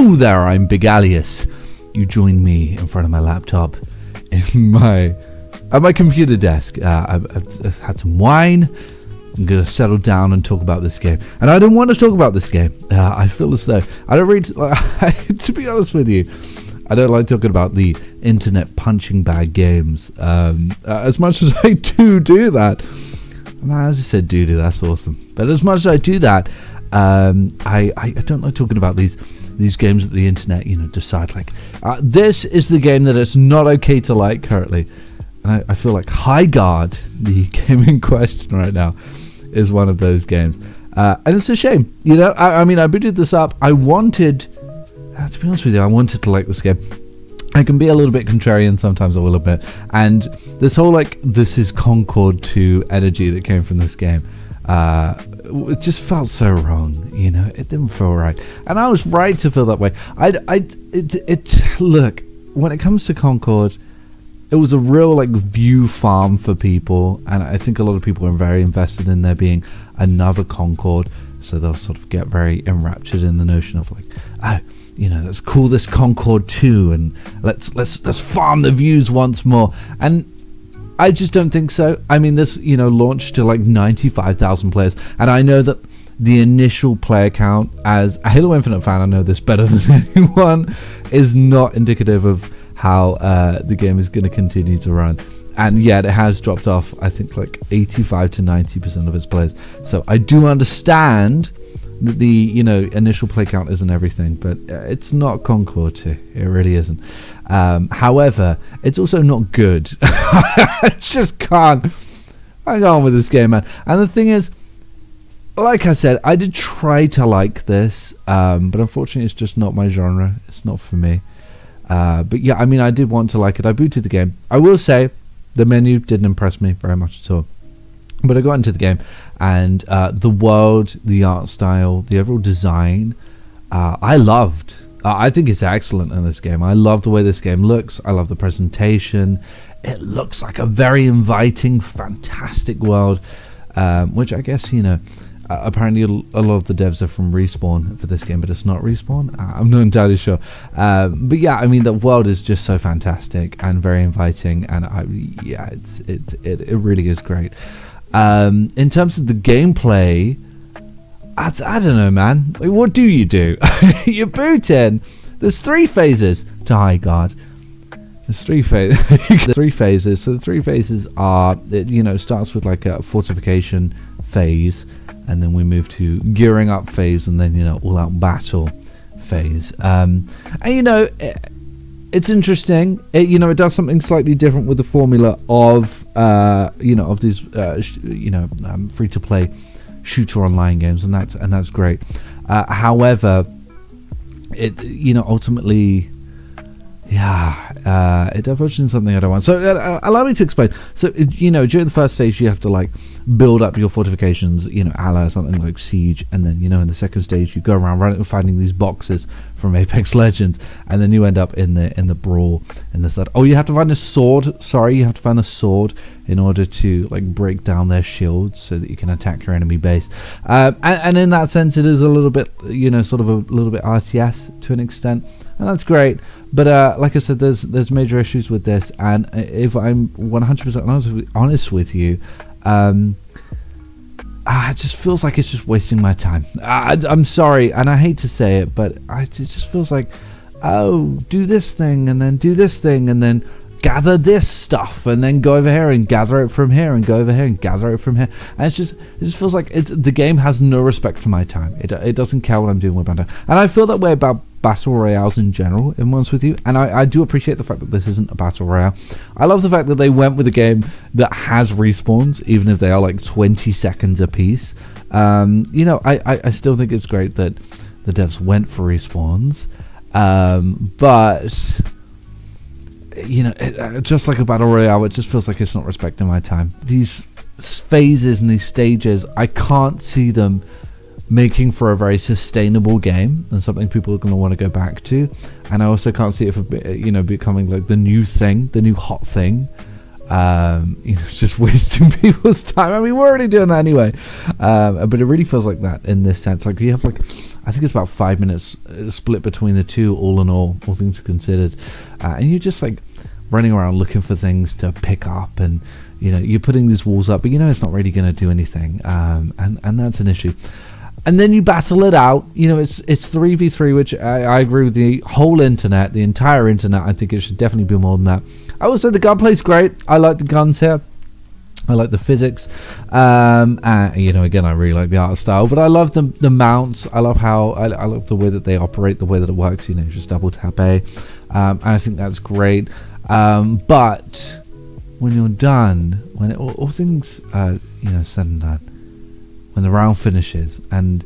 Hello there, I'm Big Alias. You join me in front of my laptop at my computer desk. I've had some wine. I'm going to settle down and talk about this game. And I don't want to talk about this game. I feel as though I don't read. To be honest with you, I don't like talking about the internet punching bag games. As much as I do that. Man, I just said do, that's awesome. But as much as I do that, I don't like talking about these games that the internet, decide like, this is the game that it's not okay to like currently. And I feel like Highguard, the game in question right now, is one of those games. And it's a shame. I booted this up. I wanted, to be honest with you, I wanted to like this game. I can be a little bit contrarian sometimes, a little bit. And this whole, this is Concord 2 energy that came from this game, it just felt so wrong, it didn't feel right. And I was right to feel that way. Look, when it comes to Concord, it was a real view farm for people, and I think a lot of people are very invested in there being another Concord, so they'll sort of get very enraptured in the notion of let's call this Concord 2 and let's farm the views once more. And I just don't think so. I mean, this launched to 95,000 players, and I know that the initial player count, as a Halo Infinite fan, I know this better than anyone, is not indicative of how the game is going to continue to run. And yet it has dropped off, I think 85 to 90% of its players. So I do understand that the initial play count isn't everything, but it's not Concord 2. It really isn't. However, it's also not good. I just can't hang on with this game, man. And the thing is, like I said, I did try to like this, but unfortunately it's just not my genre. It's not for me. But yeah, I did want to like it. I booted the game. I will say the menu didn't impress me very much at all. But I got into the game, and the world, the art style, the overall design, I loved. I think it's excellent in this game. I love the way this game looks. I love the presentation. It looks like a very inviting, fantastic world, which I guess, apparently a lot of the devs are from Respawn for this game, but it's not Respawn. I'm not entirely sure. But yeah, the world is just so fantastic and very inviting, and it really is great. In terms of the gameplay, I don't know, man. What do? You boot in. There's 3 phases to Highguard. There's 3 phases. There's 3 phases. So the 3 phases are, it starts with a fortification phase, and then we move to gearing up phase, and then all out battle phase. And it's interesting. It does something slightly different with the formula of of these free to play shooter online games, and that's great. However, it ultimately, it diverges in something I don't want. So allow me to explain. So during the first stage you have to build up your fortifications, a la something like Siege, and then in the second stage you go around running and finding these boxes from Apex Legends, and then you end up in the brawl in the third. Oh, you have to find a sword. Sorry, you have to find the sword in order to break down their shields so that you can attack your enemy base. And in that sense, it is a little bit sort of a little bit RTS to an extent, and that's great. But like I said, there's major issues with this, and if I'm 100% honest with you, it just feels like it's just wasting my time. I'm sorry, and I hate to say it, but it just feels like, do this thing, and then do this thing, and then gather this stuff, and then go over here and gather it from here, and go over here and gather it from here. And it just feels like the game has no respect for my time. It doesn't care what I'm doing with my time, and I feel that way about battle royales in general, if I'm honest with you. And I do appreciate the fact that this isn't a battle royale. I love the fact that they went with a game that has respawns, even if they are 20 seconds a piece. I still think it's great that the devs went for respawns, but just like a battle royale, it just feels like it's not respecting my time. These phases and these stages, I can't see them making for a very sustainable game and something people are going to want to go back to. And I also can't see it for becoming the new thing, the new hot thing. Just wasting people's time. I mean, we're already doing that anyway, but it really feels like that in this sense. Like you have I think it's about 5 minutes split between the two, all in all things considered, and you're just like running around looking for things to pick up, and you're putting these walls up, but it's not really going to do anything, and that's an issue. And then you battle it out. It's 3v3, which I agree with the whole internet, the entire internet. I think it should definitely be more than that. I would say the gunplay's great. I like the guns here. I like the physics. Again, I really like the art style, but I love the mounts. I love how I love the way that they operate, the way that it works. Just double tap A. I think that's great. But when you're done, when all things said and done, when the round finishes, and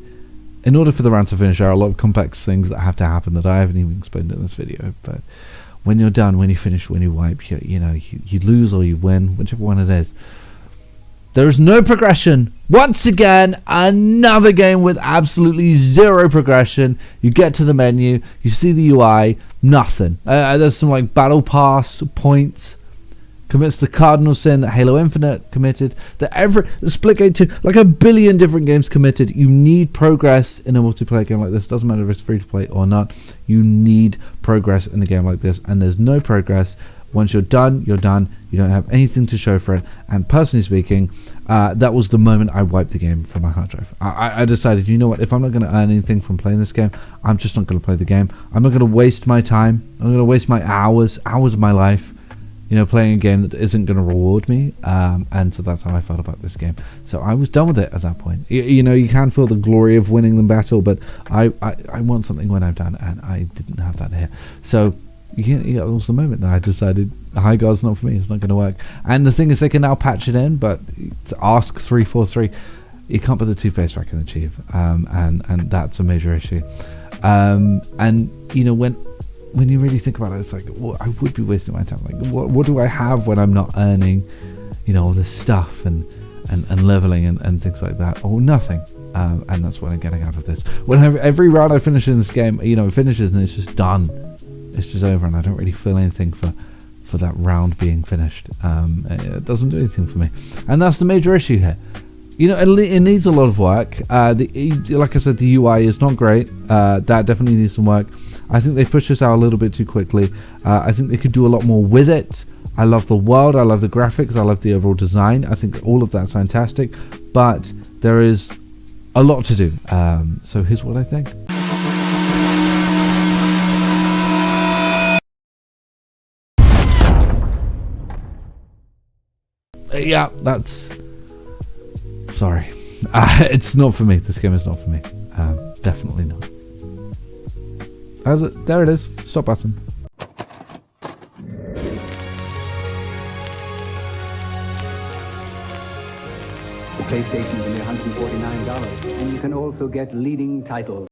in order for the round to finish, there are a lot of complex things that have to happen that I haven't even explained in this video, but when you're done, when you finish, when you wipe, you lose or you win, whichever one it is. There is no progression. Once again, another game with absolutely zero progression. You get to the menu, you see the UI, nothing. There's some like battle pass points. Commits the cardinal sin that Halo Infinite committed. The Splitgate 2, like a billion different games committed. You need progress in a multiplayer game like this. Doesn't matter if it's free to play or not. You need progress in a game like this, and there's no progress. Once you're done, you're done. You don't have anything to show for it. And personally speaking, that was the moment I wiped the game from my hard drive. I decided, you know what? If I'm not going to earn anything from playing this game, I'm just not going to play the game. I'm not going to waste my time. I'm going to waste my hours of my life, playing a game that isn't going to reward me. And so that's how I felt about this game. So I was done with it at that point. You can feel the glory of winning the battle, but I want something when I'm done, and I didn't have that here. So it was the moment that I decided High Guard's not for me. It's not going to work. And the thing is, they can now patch it in, but to ask 343, you can't put the toothpaste back in the tube, and that's a major issue. And when you really think about it, it's like, well, I would be wasting my time. Like, what do I have when I'm not earning, all this stuff and leveling and things like that? Or nothing. And that's what I'm getting out of this. Every round I finish in this game, it finishes and it's just done. It's just over, and I don't really feel anything for that round being finished. It doesn't do anything for me, and that's the major issue here. It needs a lot of work. Like I said, the UI is not great. That definitely needs some work. I think they pushed this out a little bit too quickly. I think they could do a lot more with it. I love the world. I love the graphics. I love the overall design. I think all of that's fantastic, but there is a lot to do. So here's what I think. Yeah, that's... Sorry. It's not for me. This game is not for me. Definitely not. There it is. Stop button. The PlayStation is only $149, and you can also get leading titles.